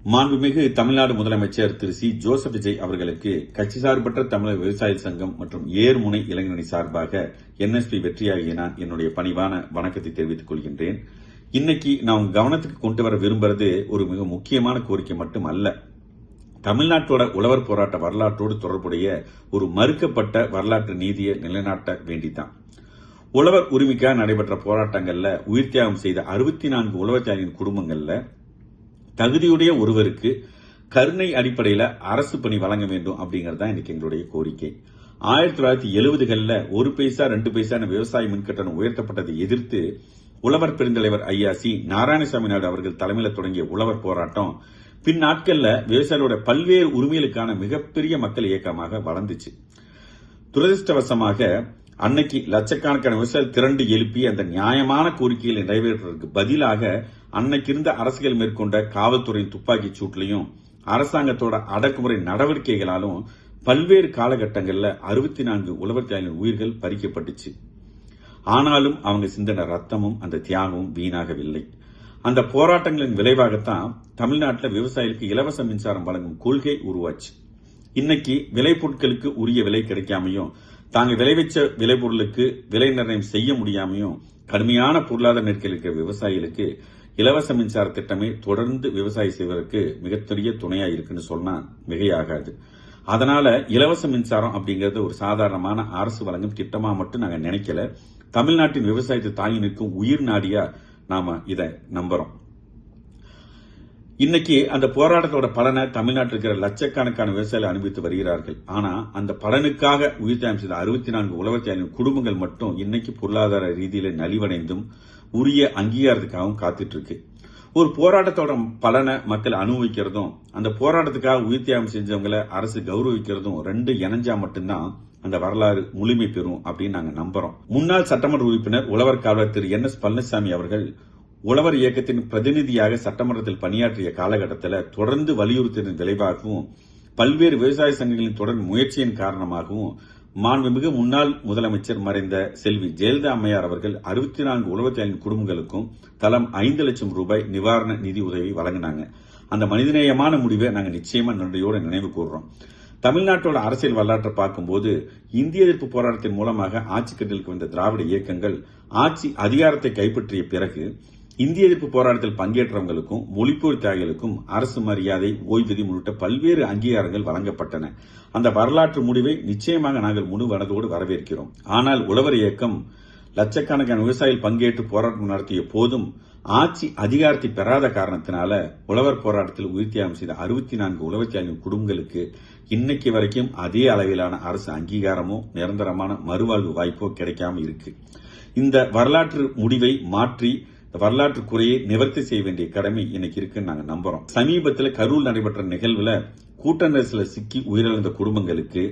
மாண்புமிகு தமிழ்நாடு முதலமைச்சர் திரு C. Joseph Vijay அவர்களுக்கு கட்சி சார்பற்ற தமிழக விவசாய சங்கம் மற்றும் ஏர்முனை இளைஞரணி சார்பாக NSP வெற்றியாகிய நான் என்னுடைய பணிவான வணக்கத்தை தெரிவித்துக் கொள்கின்றேன். இன்னைக்கு நான் கவனத்துக்கு கொண்டு வர விரும்புறது ஒரு மிக முக்கியமான கோரிக்கை மட்டும் அல்ல. தமிழ்நாட்டோட உழவர் போராட்ட வரலாற்றோடு தொடர்புடைய ஒரு மறுக்கப்பட்ட வரலாற்று நீதியை நிலைநாட்ட வேண்டித்தான். உழவர் உரிமைக்காக நடைபெற்ற போராட்டங்கள்ல உயிர் தியாகம் செய்த 64 உழவர்களின் குடும்பங்கள்ல தகுதியுடைய ஒருவருக்கு கருணை அடிப்படையில் அரசு பணி வழங்க வேண்டும் அப்படிங்கறது தான் இன்னைக்கு எங்களுடைய கோரிக்கை. 1970களில் 1 பைசா 2 பைசா விவசாய மின்கட்டணம் உயர்த்தப்பட்டதை எதிர்த்து உழவர் பெருந்தலைவர் ஐயா சி. நாராயணசாமி நாயுடு அவர்கள் தலைமையில் தொடங்கிய உழவர் போராட்டம் பின் நாட்கள்ல விவசாயிகளோட பல்வேறு உரிமைகளுக்கான மிகப்பெரிய மக்கள் இயக்கமாக வளர்ந்துச்சு. துரதிருஷ்டவசமாக அன்னைக்கு லட்சக்கணக்கான விவசாயிகள் திரண்டு எழுப்பி அந்த நியாயமான கோரிக்கைகளை நிறைவேற்றுவதற்கு பதிலாக அன்னைக்கு இருந்த அரசுகள் மேற்கொண்ட காவல்துறையின் துப்பாக்கி சூட்டிலையும் அரசாங்கத்தோட அடக்குமுறை நடவடிக்கைகளாலும் பல்வேறு காலகட்டங்களில் 64 உழவர் தியாகிகளின் உயிர்கள் பறிக்கப்பட்டுச்சு. ஆனாலும் அவங்க சிந்தின ரத்தமும் அந்த தியாகமும் வீணாகவில்லை. அந்த போராட்டங்களின் விளைவாகத்தான் தமிழ்நாட்டில் விவசாயிகளுக்கு இலவச மின்சாரம் வழங்கும் கொள்கை உருவாச்சு. இன்னைக்கு விளைபொருட்களுக்கு உரிய விலை கிடைக்காமையும் தாங்க விளைவிச்ச விளைபொருளுக்கு விலை நிர்ணயம் செய்ய முடியாமையும் கடுமையான பொருளாதார நெருக்கடி இருக்கிற விவசாயிகளுக்கு இலவச மின்சார திட்டமே தொடர்ந்து விவசாயம் செய்வதற்கு மிகப்பெரிய துணையா இருக்குன்னு சொன்னா மிகையாகாது. அதனால இலவச மின்சாரம் அப்படிங்கறது ஒரு சாதாரணமான அரசு வழங்கும் திட்டமா மட்டும் நாங்க நினைக்கல. தமிழ்நாட்டின் விவசாயத்தை தாங்கி நிற்கும் உயிர் நாடியா நாம இதை நம்புறோம். இன்னைக்கு அந்த போராட்டத்தோட பலனை தமிழ்நாட்டில் இருக்கிற லட்சக்கணக்கான விவசாயிகள் அனுபவித்து வருகிறார்கள். ஆனா அந்த பலனுக்காக உயிர் தியாகம் செய்த 64 உழவர் தியாகிகளின் குடும்பங்கள் மட்டும் இன்னைக்கு பொருளாதார ரீதியில நலிவடைந்தும் உரிய அங்கீகாரத்துக்காகவும் காத்துட்டு இருக்கு. ஒரு போராட்டத்தோட பலனை மக்கள் அனுபவிக்கிறதும் அந்த போராட்டத்துக்காக உயிர் தியாகம் செஞ்சவங்களை அரசு கௌரவிக்கிறதும் ரெண்டு இணைஞ்சா மட்டும்தான் அந்த வரலாறு முழுமை பெறும் அப்படின்னு நாங்க நம்புறோம். முன்னாள் சட்டமன்ற உறுப்பினர் உழவர் காவலர் திரு NS பழனிசாமி அவர்கள் உழவர் இயக்கத்தின் பிரதிநிதியாக சட்டமன்றத்தில் பணியாற்றிய காலகட்டத்தில் தொடர்ந்து வலியுறுத்தியதன் விளைவாகவும் பல்வேறு விவசாய சங்கங்களின் தொடர் முயற்சியின் காரணமாகவும் மாண்புமிகு முன்னாள் முதலமைச்சர் மறைந்த செல்வி ஜெயலலிதா அம்மையார் அவர்கள் 64 உழவர் தியாகிகளின் குடும்பங்களுக்கும் தலம் 5 லட்சம் ரூபாய் நிவாரண நிதி உதவி வழங்கினாங்க. அந்த மனிதநேயமான முடிவை நாங்கள் நிச்சயமா நன்றியோடு நினைவு கூறுறோம். தமிழ்நாட்டோட அரசியல் வரலாற்றை பார்க்கும்போது இந்திய எதிர்ப்பு போராட்டத்தின் மூலமாக ஆட்சி கட்டலுக்கு வந்த திராவிட இயக்கங்கள் ஆட்சி அதிகாரத்தை கைப்பற்றிய பிறகு இந்திய எதிர்ப்பு போராட்டத்தில் பங்கேற்றவங்களுக்கும் மொழிப்போர் தியாகிகளுக்கும் அரசு மரியாதை, ஓய்வூதியம் உள்ளிட்ட பல்வேறு அங்கீகாரங்கள் வழங்கப்பட்டன. அந்த வரலாற்று முடிவை நிச்சயமாக நாங்கள் முழு மனதோடு வரவேற்கிறோம். ஆனால் உழவர் இயக்கம் லட்சக்கணக்கான விவசாயிகள் பங்கேற்று போராட்டம் நடத்திய போதும் ஆட்சி அதிகாரத்தை பெறாத காரணத்தினால உழவர் போராட்டத்தில் உயிர் தியாகம் செய்த 64 உழவர் தியாகிகளின் குடும்பங்களுக்கு இன்னைக்கு வரைக்கும் அதே அளவிலான அரசு அங்கீகாரமோ நிரந்தரமான மறுவாழ்வு வாய்ப்போ கிடைக்காம இருக்கு. இந்த வரலாற்று முடிவை மாற்றி வரலாற்று குறையை நிவர்த்தி செய்ய வேண்டிய கடமை இன்னைக்கு இருக்குன்னு நாங்க நம்புறோம். சமீபத்தில் கரூர் நடைபெற்ற நிகழ்வுல கூட்ட நெரிசல சிக்கி உயிரிழந்த குடும்பங்களுக்கு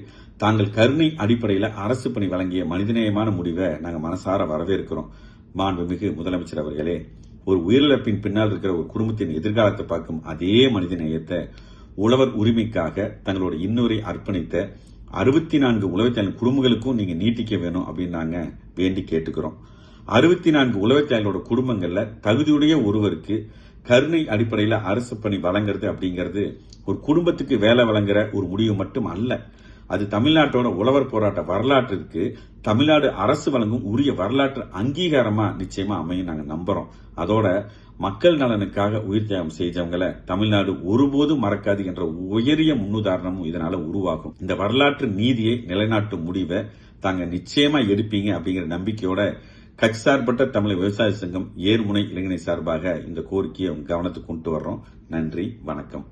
தாங்கள் கருணை அடிப்படையில் அரசு பணி வழங்கிய மனிதநேயமான முடிவை நாங்க மனசார வரவேற்கிறோம். மாண்புமிகு முதலமைச்சர் அவர்களே, ஒரு உயிரிழப்பின் பின்னால் இருக்கிற ஒரு குடும்பத்தின் எதிர்காலத்தை பார்க்கும் அதே மனிதநேயத்தை உழவர் உரிமைக்காக தங்களோட இன்னொரு அர்ப்பணித்த 64 உழவர் குடும்பங்களுக்கும் நீங்க நீட்டிக்க வேணும் அப்படின்னு நாங்க வேண்டி கேட்டுக்கிறோம். 64 உழவர் தியாகிகளோட குடும்பங்கள்ல தகுதியுடைய ஒருவருக்கு கருணை அடிப்படையில் அரசு பணி வழங்குறது அப்படிங்கிறது ஒரு குடும்பத்துக்கு வேலை வழங்குற ஒரு முடிவு மட்டும் அல்ல. அது தமிழ்நாட்டோட உழவர் போராட்ட வரலாற்றிற்கு தமிழ்நாடு அரசு வழங்கும் உரிய வரலாற்று அங்கீகாரமா நிச்சயமா அமையும் நாங்க நம்புறோம். அதோட மக்கள் நலனுக்காக உயிர் தியாகம் செய்தவங்களை தமிழ்நாடு ஒருபோதும் மறக்காது என்ற உயரிய முன்னுதாரணமும் இதனால உருவாகும். இந்த வரலாற்று நீதியை நிலைநாட்டும் முடிவை தாங்க நிச்சயமா எடுப்பீங்க அப்படிங்கிற நம்பிக்கையோட கட்சி சார்பற்ற தமிழக விவசாய சங்கம் ஏர்முனை இளைஞரணி சார்பாக இந்த கோரிக்கையை கவனத்துக்கு கொண்டு வர்றோம். நன்றி, வணக்கம்.